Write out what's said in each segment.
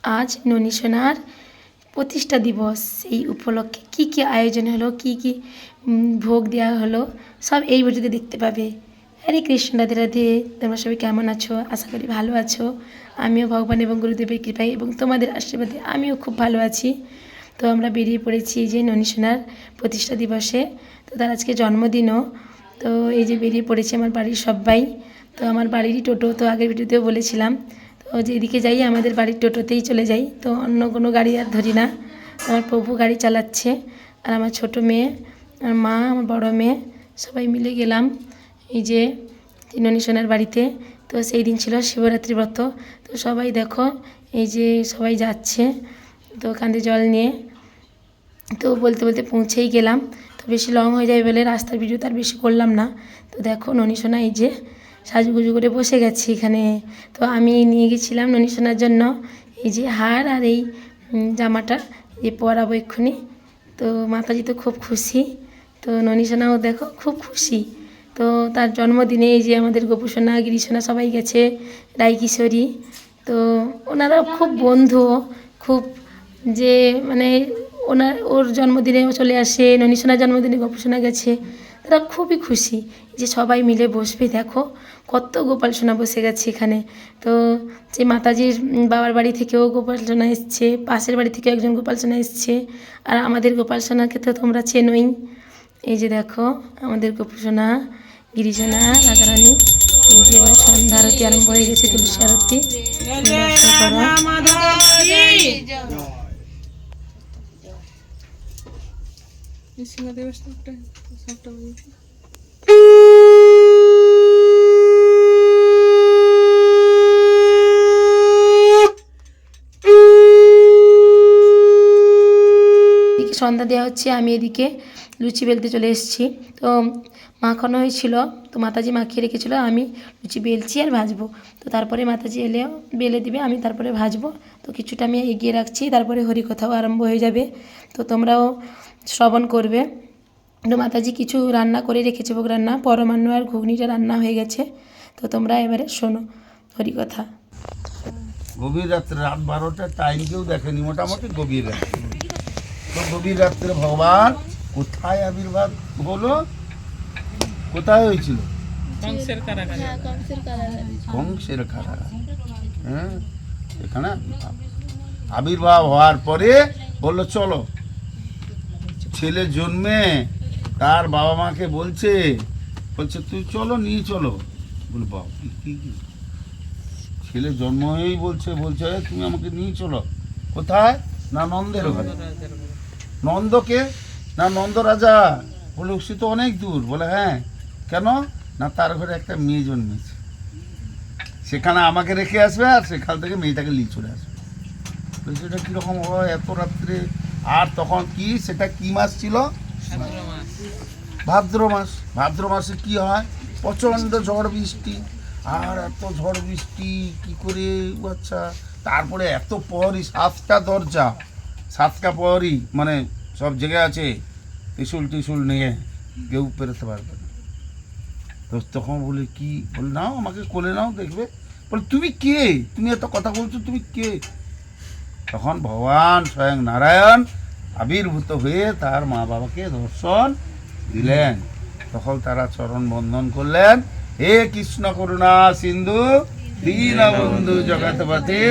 আজ ননী সোনার প্রতিষ্ঠা দিবস, সেই উপলক্ষে কি কি আয়োজন হলো, কি কি ভোগ দেওয়া হলো, সব এই ভিডিওতে দেখতে পাবে। হরে কৃষ্ণ, রাধে রাধে। তোমরা সবাই কেমন আছো? আশা করি ভালো আছো। আমিও ভগবান এবং গুরুদেবের কৃপায় এবং তোমাদের আশীর্বাদে আমিও খুব ভালো আছি। তো আমরা বেরিয়ে পড়েছি এই যে ননী সোনার প্রতিষ্ঠা দিবসে। তো তার আজকে জন্মদিনও। তো এই যে বেরিয়ে পড়েছি আমার বাড়ির সবাই। তো আমার বাড়িরই টোটো, তো আগের ভিডিওতেও বলেছিলাম। তো যেদিকে যাই আমাদের বাড়ির টোটোতেই চলে যাই, তো অন্য কোনো গাড়ি আর ধরি না। আমার প্রভু গাড়ি চালাচ্ছে, আর আমার ছোটো মেয়ে, আমার মা, আমার বড় মেয়ে সবাই মিলে গেলাম এই যে ননী সোনার বাড়িতে। তো সেই দিন ছিল শিবরাত্রি ব্রত। তো সবাই দেখো এই যে সবাই যাচ্ছে, তো কাঁধে জল নিয়ে। তো বলতে বলতে পৌঁছেই গেলাম। তো বেশি লং হয়ে যায় বলে রাস্তার ভিডিও তার বেশি করলাম না। তো দেখো ননী সোনা এই যে সাজুগুজু করে বসে গেছি এখানে। তো আমি নিয়ে গেছিলাম ননী সোনার জন্য এই যে হার আর এই জামাটা যে পরাবো এক্ষুনি। তো মাতাজি তো খুব খুশি, তো ননী সোনাও দেখো খুব খুশি। তো তার জন্মদিনে এই যে আমাদের গোপু সোনা, গিরি সোনা সবাই গেছে, রাইকিশোরী। তো ওনারা খুব বন্ধু, খুব যে মানে ওর জন্মদিনে চলে আসে, ননী সোনার জন্মদিনে গোপু সোনা গেছে, তারা খুবই খুশি যে সবাই মিলে বসবে। দেখো কত গোপাল সোনা বসে গেছে এখানে। তো যে মাতাজির বাবার বাড়ি থেকেও গোপাল সোনা এসছে, পাশের বাড়ি থেকেও একজন গোপাল সোনা এসছে, আর আমাদের গোপাল সোনাকে তো তোমরা চেনোই। এই যে দেখো আমাদের গোপু সোনা, গিরি সোনা, রাধারানী। এই যে এবার সন্ধ্যা আরতি আরম্ভ হয়ে গেছে, তুলসী আরতি। সন্ধ্যা দেওয়া হচ্ছে, আমি এদিকে লুচি বেলতে চলে এসেছি। তো মাখানো হয়েছিল, তো মাতাজি মাখিয়ে রেখেছিলো, আমি লুচি বেলছি আর ভাজবো। তো তারপরে মাতাজি এলেও বেলে দিবে, আমি তারপরে ভাজবো। তো কিছুটা আমি এগিয়ে রাখছি, তারপরে হরিকথাও আরম্ভ হয়ে যাবে। তো তোমরাও শ্রবণ করবে। তো মাতাজি কিছু রান্না করে রেখেছে, ভোগ রান্না, পরমান্ন আর ঘুগনিটা রান্না হয়ে গেছে। তো তোমরা এবারে শোনো হরিকথা। গভীর রাত্রে, রাত 12টা, টাইম কেউ দেখেনি, মোটামুটি গভীর রাত্রে। তো গভীর রাত্রে ভগবান কোথায় আবির্ভাব হলো, কোথায় হয়েছিল? কংসের কারাগারে। হ্যাঁ, এখানে আবির্ভাব হওয়ার পরে বললো চলো। ছেলে জন্মে তার বাবা মাকে বলছে তুই চলো, নিয়ে চলো। বল বাবা কি ছেলে জন্ম হয়েই বলছে তুমি আমাকে নিয়ে চলো। কোথায়? না নন্দের ঘরে। নন্দকে? না নন্দ রাজা। বলে সে তো অনেক দূর। বলে হ্যাঁ, কেন? না তার ঘরে একটা মেয়ে জন্মেছে, সেখানে আমাকে রেখে আসবে, আর সেখান থেকে মেয়েটাকে নিয়ে চলে আসবে। সেটা কীরকম হয় এত রাত্রে? আর তখন কি, সেটা কি মাস ছিল? ভাদ্র মাস। ভাদ্র মাসে কি হয়? প্রচণ্ড ঝড় বৃষ্টি। আর এত ঝড় বৃষ্টি কি করে? আচ্ছা, তারপরে এত প্রহরী, 7টা দরজা, 7টা প্রহরী, মানে সব জায়গায় আছে, ত্রিশুল নিয়ে, কেউ পেরোতে পারবে না। তো তখন বলে কি, বলে নাও আমাকে কোলে নাও, দেখবে। বলে তুমি কে? তুমি এত কথা বলছো, তুমি কে? তখন ভগবান স্বয়ং নারায়ণ আবির্ভূত হয়ে তার মা বাবাকে দর্শন দিলেন। তখন তারা চরণ বন্দন করলেন, হে কৃষ্ণ করুণা সিন্ধু দীনবন্ধু জগৎপতি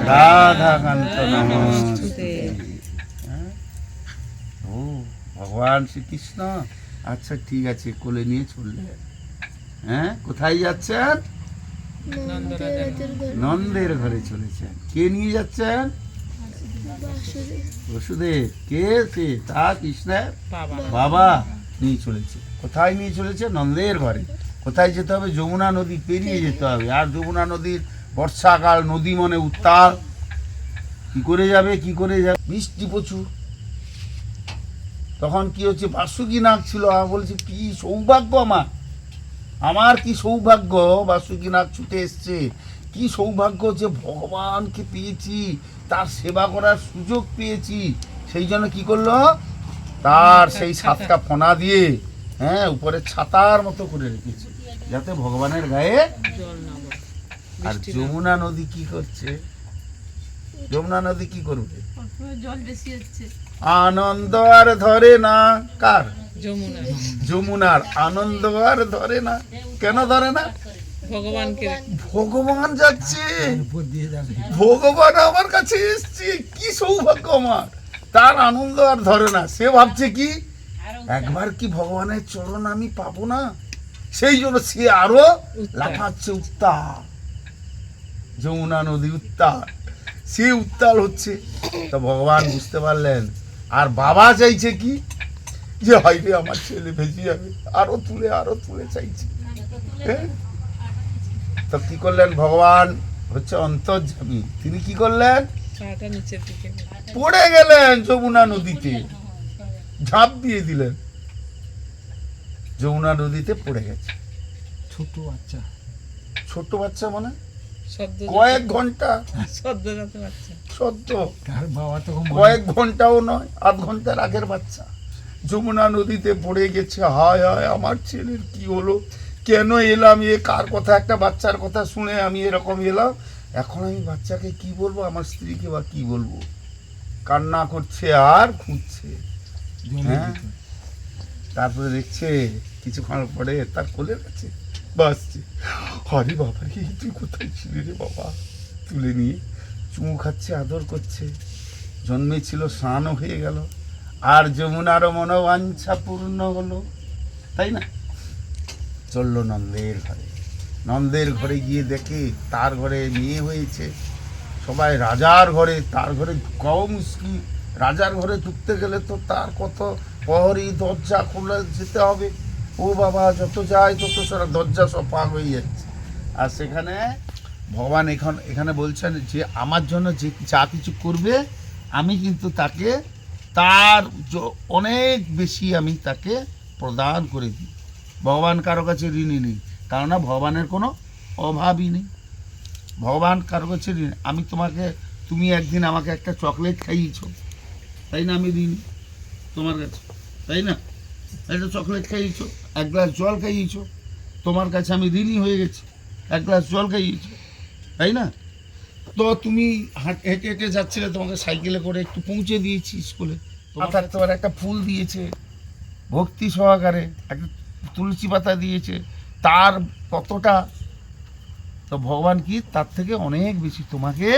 রাধাকান্ত নমস্তে। ও ভগবান শ্রীকৃষ্ণ, আচ্ছা ঠিক আছে, কোলে নিয়ে চললেন। হ্যাঁ, কোথায় যাচ্ছেন? নন্দের ঘরে চলেছেন। কে নিয়ে যাচ্ছেন? বসুদেব। কে সে? তা কৃষ্ণের বাবা নিয়ে চলেছে। কোথায় নিয়ে চলেছে? নন্দের ঘরে। কোথায় যেতে হবে? যমুনা নদী পেরিয়ে যেতে হবে। আর যমুনা নদীর বর্ষাকাল, নদী মনে উত্তাল, কি করে যাবে? বৃষ্টি প্রচুর। তখন কি হচ্ছে, বাসুকি নাগ ছিল, বলছে কি সৌভাগ্য আমার কি সৌভাগ্য, বাসুকি নাগ ছুটে এসছে, কি সৌভাগ্য যে ভগবানকে পেয়েছি, তার সেবা করার সুযোগ পেয়েছি। সেই জন্য কি করলো, তার সেই 7টা ফনা দিয়ে, হ্যাঁ, উপরে ছাতার মতো করে রেখেছে, যাতে ভগবানের গায়ে আর যমুনা নদী কি করছে? যমুনা নদী কি করবে? জল বেশি হচ্ছে। আনন্দ আর ধরে না কার? যমুনা যমুনার আনন্দ আর ধরে না। কেন ধরে না? ভগবানকে ভগবান যাচ্ছে, ভগবান আমার কাছে এসছে, কি সৌভাগ্য আমার। তার আনন্দ আর ধরে না। সে ভাবছে কি একবার কি ভগবানের চরণ আমি পাবো না, সেই জন্য সে আরো লাফাচ্ছে উত্তাল। যমুনা নদী উত্তাল, সে উত্তাল হচ্ছে। তো ভগবান বুঝতে পারলেন। আর বাবা চাইছে কি যে হয়তো আমার ছেলে ভেসে যাবে, আরো তুলে চাইছে। হ্যাঁ? তো কি করলেন ভগবান? হচ্ছে অন্তর্যামী। তিনি কি করলেন? পাটা নিচের দিকে পড়ে গেলেন যমুনা নদীতে, ঝাঁপ দিয়ে দিলেন, যমুনা নদীতে পড়ে গেছে। ছোট বাচ্চা মানে সদ্য কয়েক ঘন্টা, সদ্যজাত বাচ্চা। সদ্য কয়েক ঘন্টাও নয়, আধ ঘন্টার আগের বাচ্চা যমুনা নদীতে পড়ে গেছে। হায় হায় আমার ছেলের কি হলো, কেন এলাম, এ কার কথা, একটা বাচ্চার কথা শুনে আমি এরকম এলাম, এখন আমি বাচ্চাকে কি বলবো, আমার স্ত্রীকে বা কি বলবো। কান্না করছে আর খুঁজছে। হ্যাঁ, তারপরে দেখছে কিছুক্ষণ পরে তার কোলের কাছে বাসছে। আরে বাবা রে, তুই কোথায় ছিলি রে বাবা? তুলে নিয়ে চুমু খাচ্ছে, আদর করছে। জন্মেছিল, স্নানও হয়ে গেল, আর যমুনারও মনোবাঞ্ছা পূর্ণ হলো, তাই না? চললো নন্দের ঘরে। নন্দের ঘরে গিয়ে দেখে তার ঘরে মেয়ে হয়েছে। সবাই রাজার ঘরে, তার ঘরে ঢুকাও মুশকিল। রাজার ঘরে ঢুকতে গেলে তো তার কত প্রহরী, দরজা খুলে যেতে হবে। ও বাবা, যত যায় তত সারা দরজা সব পাক হয়ে যাচ্ছে। আর সেখানে ভগবান এখানে বলছেন যে আমার জন্য যে যা কিছু করবে আমি কিন্তু তাকে তার অনেক বেশি আমি তাকে প্রদান করে দিই। ভগবান কারো কাছে ঋণী নেই, কেননা ভগবানের কোনো অভাবই নেই। ভগবান কারো কাছে ঋণী। তুমি একদিন আমাকে একটা চকলেট খাইয়েছো, তাই না? আমি ঋণী তোমার কাছে, তাই না? একটা চকলেট খাইয়েছো, এক গ্লাস জল খাইয়েছো, তোমার কাছে আমি ঋণী হয়ে গেছি। এক গ্লাস জল খাইয়েছো, তাই না? তো তুমি হেঁটে হেঁটে যাচ্ছিলে, তোমাকে সাইকেলে করে একটু পৌঁছে দিয়েছি স্কুলে। তোমার একটা ফুল দিয়েছে ভক্তি সহকারে, একটা তুলসী পাতা দিয়েছে, তার কতটা। তো ভগবান কি তার থেকে অনেক বেশি তোমাকে।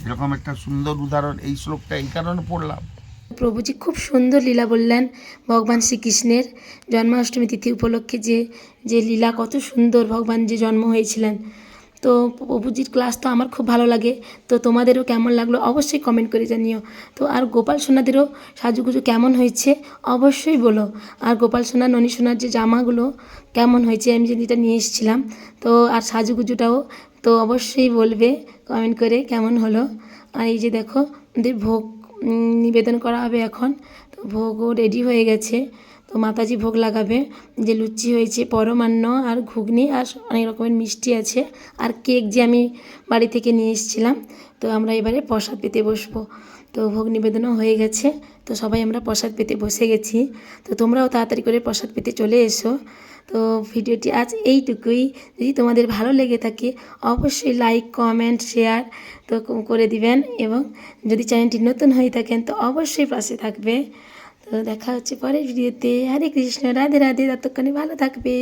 এরকম একটা সুন্দর উদাহরণ এই শ্লোকটা এই কারণে পড়লাম। প্রভুজি খুব সুন্দর লীলা বললেন ভগবান শ্রীকৃষ্ণের জন্মাষ্টমী তিথি উপলক্ষে, যে লীলা কত সুন্দর, ভগবান যে জন্ম হয়েছিলেন। তো প্রভুজির ক্লাস তো আমার খুব ভালো লাগে। তো তোমাদেরও কেমন লাগলো অবশ্যই কমেন্ট করে জানিও। তো আর গোপাল সোনাদেরও সাজুগুজু কেমন হয়েছে অবশ্যই বলো। আর গোপাল সোনা, ননী সোনার যে জামাগুলো কেমন হয়েছে, আমি যেটা নিয়ে এসেছিলাম, তো আর সাজুগুজুটাও তো অবশ্যই বলবে কমেন্ট করে কেমন হলো। আর এই যে দেখো ওদের ভোগ নিবেদন করা হবে এখন। তো ভোগও রেডি হয়ে গেছে। তো মাতাজি ভোগ লাগাবে। যে লুচি হয়েছে, পরমান্ন আর ঘুগনি, আর অনেক রকমের মিষ্টি আছে, আর কেক যে আমি বাড়ি থেকে নিয়ে এসেছিলাম। তো আমরা এবারে প্রসাদ পেতে বসবো। তো ভোগ নিবেদনও হয়ে গেছে। তো সবাই আমরা প্রসাদ পেতে বসে গেছি। তো তোমরাও তাড়াতাড়ি করে প্রসাদ পেতে চলে এসো। তো ভিডিওটি আজ এইটুকুই। যদি তোমাদের ভালো লেগে থাকে অবশ্যই লাইক, কমেন্ট, শেয়ার তো করে দিবেন, এবং যদি চ্যানেলটি নতুন হয়ে থাকেন তো অবশ্যই পাশে থাকবে। তো দেখা হচ্ছে পরের ভিডিওতে। হরে কৃষ্ণ, রাধে রাধে। ততক্ষণে ভালো থাকবে।